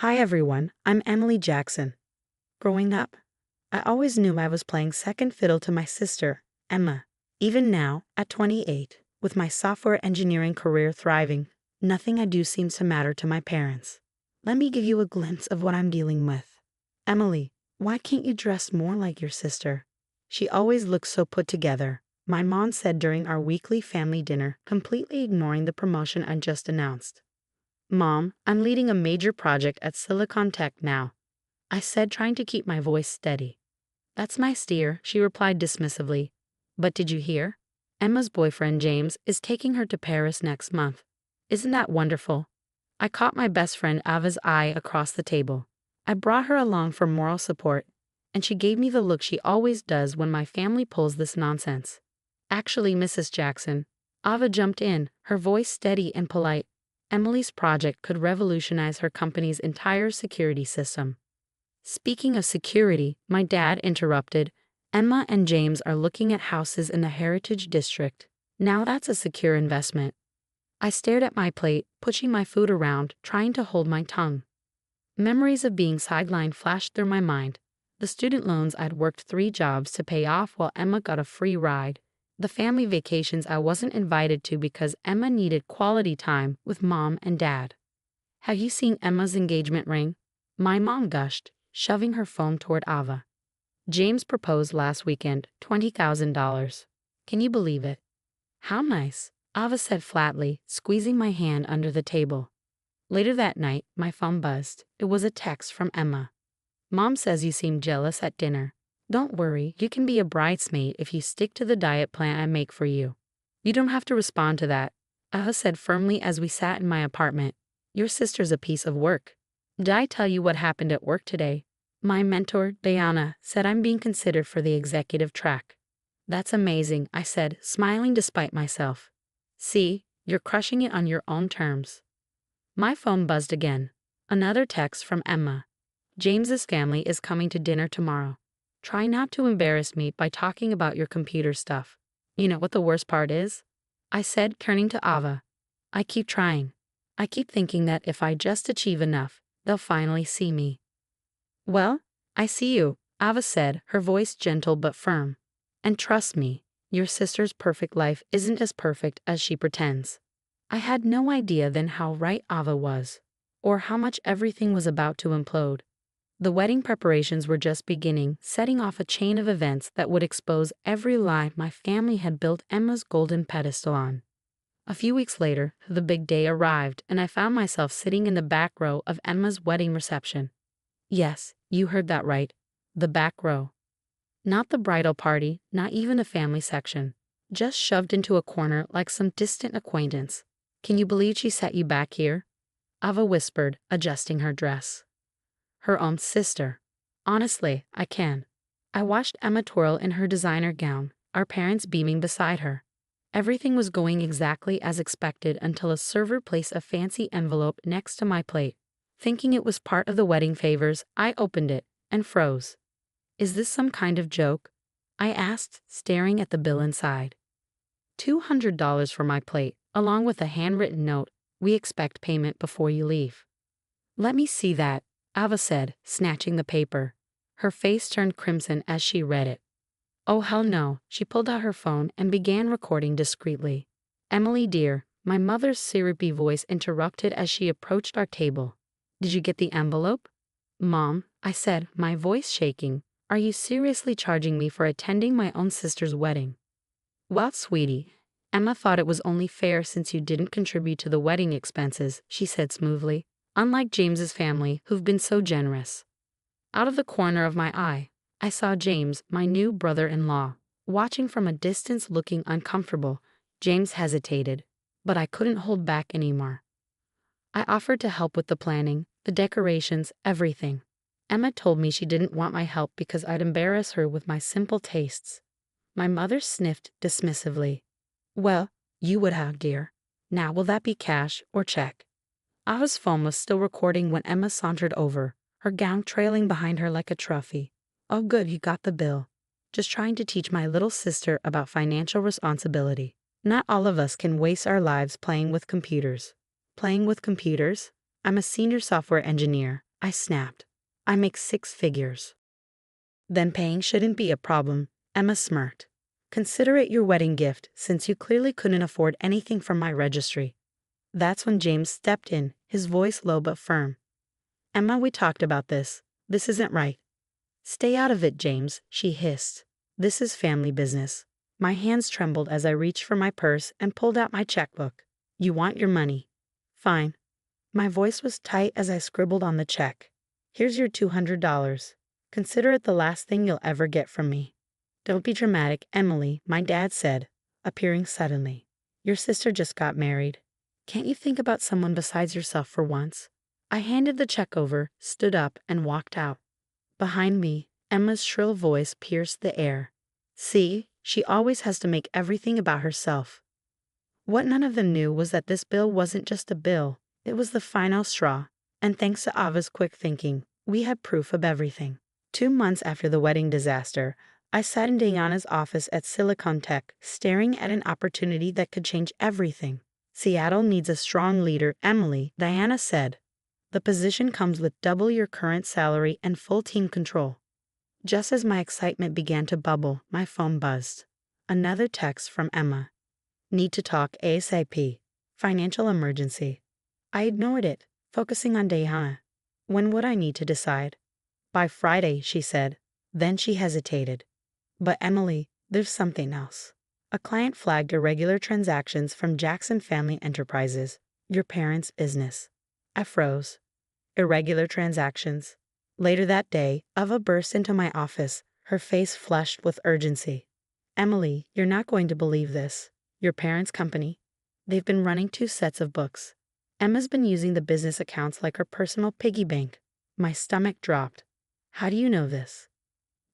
Hi everyone, I'm Emily Jackson. Growing up, I always knew I was playing second fiddle to my sister, Emma. Even now, at 28, with my software engineering career thriving, nothing I do seems to matter to my parents. Let me give you a glimpse of what I'm dealing with. Emily, why can't you dress more like your sister? She always looks so put together, my mom said during our weekly family dinner, completely ignoring the promotion I just announced. Mom, I'm leading a major project at Silicon Tech now, I said, trying to keep my voice steady. That's my steer, she replied dismissively. But did you hear? Emma's boyfriend James is taking her to Paris next month. Isn't that wonderful? I caught my best friend Ava's eye across the table. I brought her along for moral support, and she gave me the look she always does when my family pulls this nonsense. Actually, Mrs. Jackson, Ava jumped in, her voice steady and polite. Emily's project could revolutionize her company's entire security system. Speaking of security, my dad interrupted. Emma and James are looking at houses in the Heritage District. Now that's a secure investment. I stared at my plate, pushing my food around, trying to hold my tongue. Memories of being sidelined flashed through my mind. The student loans I'd worked 3 jobs to pay off while Emma got a free ride. The family vacations I wasn't invited to because Emma needed quality time with mom and dad. Have you seen Emma's engagement ring? My mom gushed, shoving her phone toward Ava. James proposed last weekend, $20,000. Can you believe it? How nice, Ava said flatly, squeezing my hand under the table. Later that night, my phone buzzed. It was a text from Emma. Mom says you seem jealous at dinner. Don't worry, you can be a bridesmaid if you stick to the diet plan I make for you. You don't have to respond to that, Ava said firmly as we sat in my apartment. Your sister's a piece of work. Did I tell you what happened at work today? My mentor, Diana, said I'm being considered for the executive track. That's amazing, I said, smiling despite myself. See, you're crushing it on your own terms. My phone buzzed again. Another text from Emma. James's family is coming to dinner tomorrow. Try not to embarrass me by talking about your computer stuff. You know what the worst part is? I said, turning to Ava. I keep trying. I keep thinking that if I just achieve enough, they'll finally see me. Well, I see you, Ava said, her voice gentle but firm. And trust me, your sister's perfect life isn't as perfect as she pretends. I had no idea then how right Ava was, or how much everything was about to implode. The wedding preparations were just beginning, setting off a chain of events that would expose every lie my family had built Emma's golden pedestal on. A few weeks later, the big day arrived, and I found myself sitting in the back row of Emma's wedding reception. Yes, you heard that right. The back row. Not the bridal party, not even the family section. Just shoved into a corner like some distant acquaintance. Can you believe she set you back here? Ava whispered, adjusting her dress. Her own sister. Honestly, I can. I watched Emma twirl in her designer gown, our parents beaming beside her. Everything was going exactly as expected until a server placed a fancy envelope next to my plate. Thinking it was part of the wedding favors, I opened it and froze. Is this some kind of joke? I asked, staring at the bill inside. $200 for my plate, along with a handwritten note. We expect payment before you leave. Let me see that, Ava said, snatching the paper. Her face turned crimson as she read it. Oh hell no, she pulled out her phone and began recording discreetly. Emily dear, my mother's syrupy voice interrupted as she approached our table. Did you get the envelope? Mom, I said, my voice shaking, are you seriously charging me for attending my own sister's wedding? Well, sweetie, Emma thought it was only fair since you didn't contribute to the wedding expenses, she said smoothly, unlike James's family who've been so generous. Out of the corner of my eye, I saw James, my new brother-in-law, watching from a distance looking uncomfortable. James hesitated, but I couldn't hold back anymore. I offered to help with the planning, the decorations, everything. Emma told me she didn't want my help because I'd embarrass her with my simple tastes. My mother sniffed dismissively. Well, you would have, dear. Now will that be cash or check? Ava's phone was still recording when Emma sauntered over, her gown trailing behind her like a trophy. Oh good, you got the bill. Just trying to teach my little sister about financial responsibility. Not all of us can waste our lives playing with computers. Playing with computers? I'm a senior software engineer. I snapped. I make 6 figures. Then paying shouldn't be a problem, Emma smirked. Consider it your wedding gift since you clearly couldn't afford anything from my registry. That's when James stepped in, his voice low but firm. Emma, we talked about this. This isn't right. Stay out of it, James, she hissed. This is family business. My hands trembled as I reached for my purse and pulled out my checkbook. You want your money? Fine. My voice was tight as I scribbled on the check. Here's your $200. Consider it the last thing you'll ever get from me. Don't be dramatic, Emily, my dad said, appearing suddenly. Your sister just got married. Can't you think about someone besides yourself for once? I handed the check over, stood up, and walked out. Behind me, Emma's shrill voice pierced the air. See, she always has to make everything about herself. What none of them knew was that this bill wasn't just a bill, it was the final straw, and thanks to Ava's quick thinking, we had proof of everything. 2 months after the wedding disaster, I sat in Diana's office at Silicon Tech, staring at an opportunity that could change everything. Seattle needs a strong leader, Emily, Diana said. The position comes with double your current salary and full team control. Just as my excitement began to bubble, my phone buzzed. Another text from Emma. Need to talk ASAP. Financial emergency. I ignored it, focusing on Diana. When would I need to decide? By Friday, she said. Then she hesitated. But Emily, there's something else. A client flagged irregular transactions from Jackson Family Enterprises, your parents' business. I froze. Irregular transactions. Later that day, Ava burst into my office, her face flushed with urgency. Emily, you're not going to believe this. Your parents' company. They've been running 2 sets of books. Emma's been using the business accounts like her personal piggy bank. My stomach dropped. How do you know this?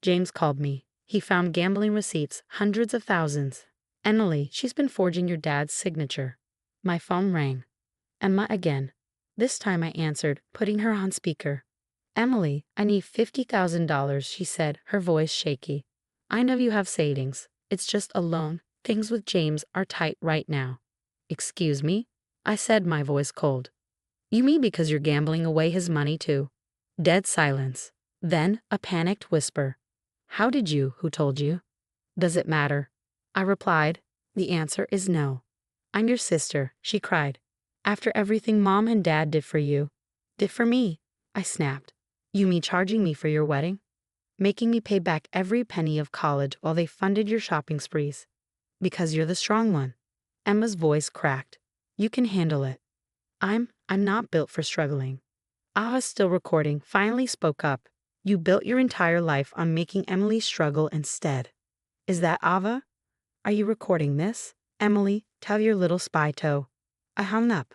James called me. He found gambling receipts, hundreds of thousands. Emily, she's been forging your dad's signature. My phone rang. Emma again. This time I answered, putting her on speaker. Emily, I need $50,000, she said, her voice shaky. I know you have savings. It's just a loan. Things with James are tight right now. Excuse me? I said, my voice cold. You mean because you're gambling away his money too? Dead silence. Then a panicked whisper. How did you? Who told you? Does it matter? I replied. The answer is no. I'm your sister, she cried. After everything Mom and Dad did for you. Did for me, I snapped. You mean charging me for your wedding? Making me pay back every penny of college while they funded your shopping sprees. Because you're the strong one. Emma's voice cracked. You can handle it. I'm not built for struggling. Ava, still recording, finally spoke up. You built your entire life on making Emily struggle instead. Is that Ava? Are you recording this? Emily, tell your little spy toe. I hung up.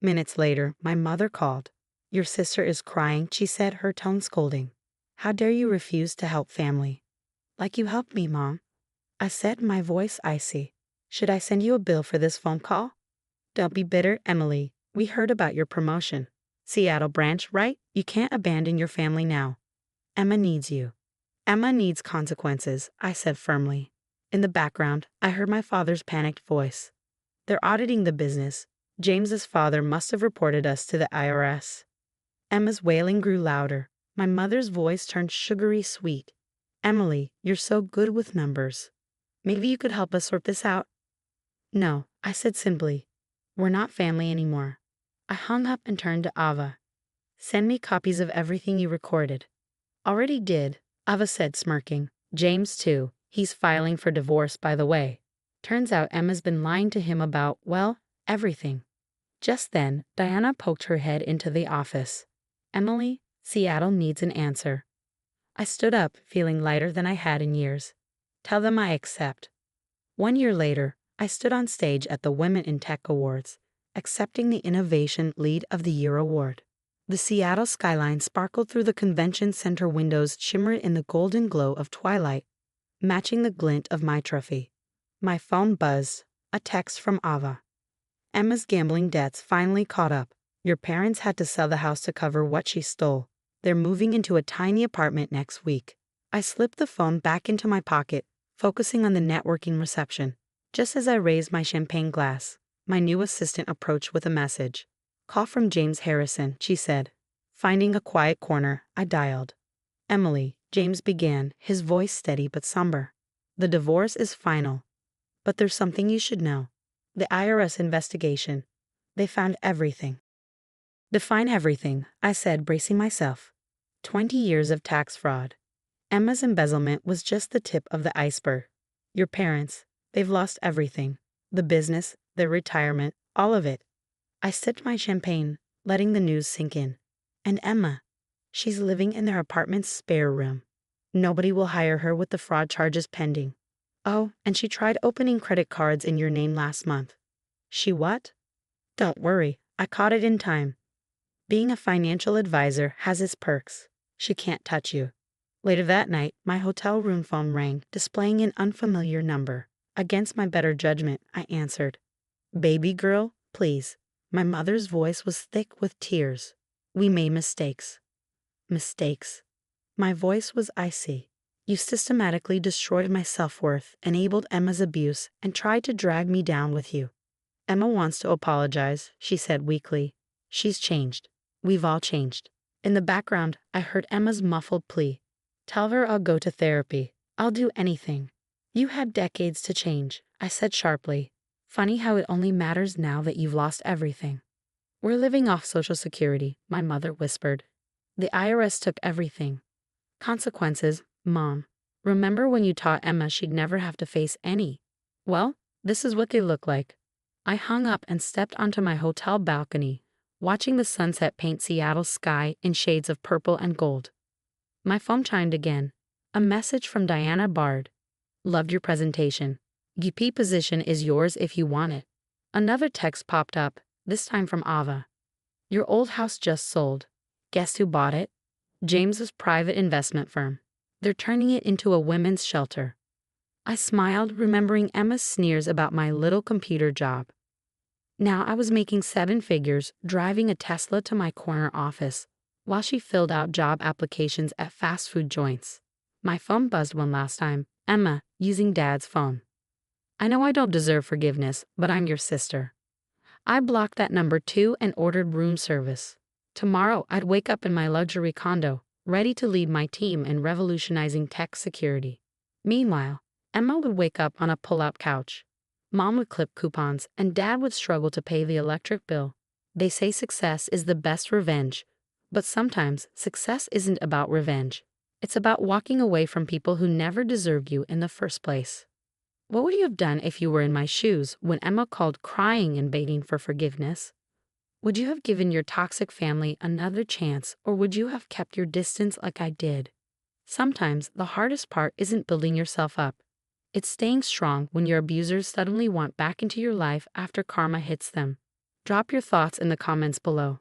Minutes later, my mother called. Your sister is crying, she said, her tone scolding. How dare you refuse to help family? Like you helped me, Mom. I said, my voice icy. Should I send you a bill for this phone call? Don't be bitter, Emily. We heard about your promotion. Seattle branch, right? You can't abandon your family now. Emma needs you. Emma needs consequences, I said firmly. In the background, I heard my father's panicked voice. They're auditing the business. James's father must have reported us to the IRS. Emma's wailing grew louder. My mother's voice turned sugary sweet. Emily, you're so good with numbers. Maybe you could help us sort this out? No, I said simply. We're not family anymore. I hung up and turned to Ava. Send me copies of everything you recorded. Already did, Ava said, smirking. James too. He's filing for divorce, by the way. Turns out Emma's been lying to him about, well, everything. Just then, Diana poked her head into the office. Emily, Seattle needs an answer. I stood up, feeling lighter than I had in years. Tell them I accept. 1 year later, I stood on stage at the Women in Tech Awards, accepting the Innovation Lead of the Year award. The Seattle skyline sparkled through the convention center windows, shimmered in the golden glow of twilight, matching the glint of my trophy. My phone buzzed, a text from Ava. Emma's gambling debts finally caught up. Your parents had to sell the house to cover what she stole. They're moving into a tiny apartment next week. I slipped the phone back into my pocket, focusing on the networking reception. Just as I raised my champagne glass, my new assistant approached with a message. Call from James Harrison, she said. Finding a quiet corner, I dialed. Emily, James began, his voice steady but somber. The divorce is final. But there's something you should know. The IRS investigation. They found everything. Define everything, I said, bracing myself. 20 years of tax fraud. Emma's embezzlement was just the tip of the iceberg. Your parents, they've lost everything. The business, their retirement, all of it. I sipped my champagne, letting the news sink in. And Emma, she's living in their apartment's spare room. Nobody will hire her with the fraud charges pending. Oh, and she tried opening credit cards in your name last month. She what? Don't worry, I caught it in time. Being a financial advisor has its perks. She can't touch you. Later that night, my hotel room phone rang, displaying an unfamiliar number. Against my better judgment, I answered. Baby girl, please. My mother's voice was thick with tears. We made mistakes. Mistakes. My voice was icy. You systematically destroyed my self-worth, enabled Emma's abuse, and tried to drag me down with you. Emma wants to apologize, she said weakly. She's changed. We've all changed. In the background, I heard Emma's muffled plea. Tell her I'll go to therapy. I'll do anything. You had decades to change, I said sharply. Funny how it only matters now that you've lost everything. We're living off Social Security, my mother whispered. The IRS took everything. Consequences, Mom. Remember when you taught Emma she'd never have to face any? Well, this is what they look like. I hung up and stepped onto my hotel balcony, watching the sunset paint Seattle's sky in shades of purple and gold. My phone chimed again. A message from Diana Bard. Loved your presentation. UP position is yours if you want it. Another text popped up, this time from Ava. Your old house just sold. Guess who bought it? James's private investment firm. They're turning it into a women's shelter. I smiled, remembering Emma's sneers about my little computer job. Now I was making 7 figures, driving a Tesla to my corner office, while she filled out job applications at fast food joints. My phone buzzed one last time. Emma, using Dad's phone. I know I don't deserve forgiveness, but I'm your sister. I blocked that number too and ordered room service. Tomorrow I'd wake up in my luxury condo, ready to lead my team in revolutionizing tech security. Meanwhile, Emma would wake up on a pull-out couch. Mom would clip coupons, and Dad would struggle to pay the electric bill. They say success is the best revenge, but sometimes success isn't about revenge. It's about walking away from people who never deserved you in the first place. What would you have done if you were in my shoes when Emma called crying and begging for forgiveness? Would you have given your toxic family another chance, or would you have kept your distance like I did? Sometimes the hardest part isn't building yourself up. It's staying strong when your abusers suddenly want back into your life after karma hits them. Drop your thoughts in the comments below.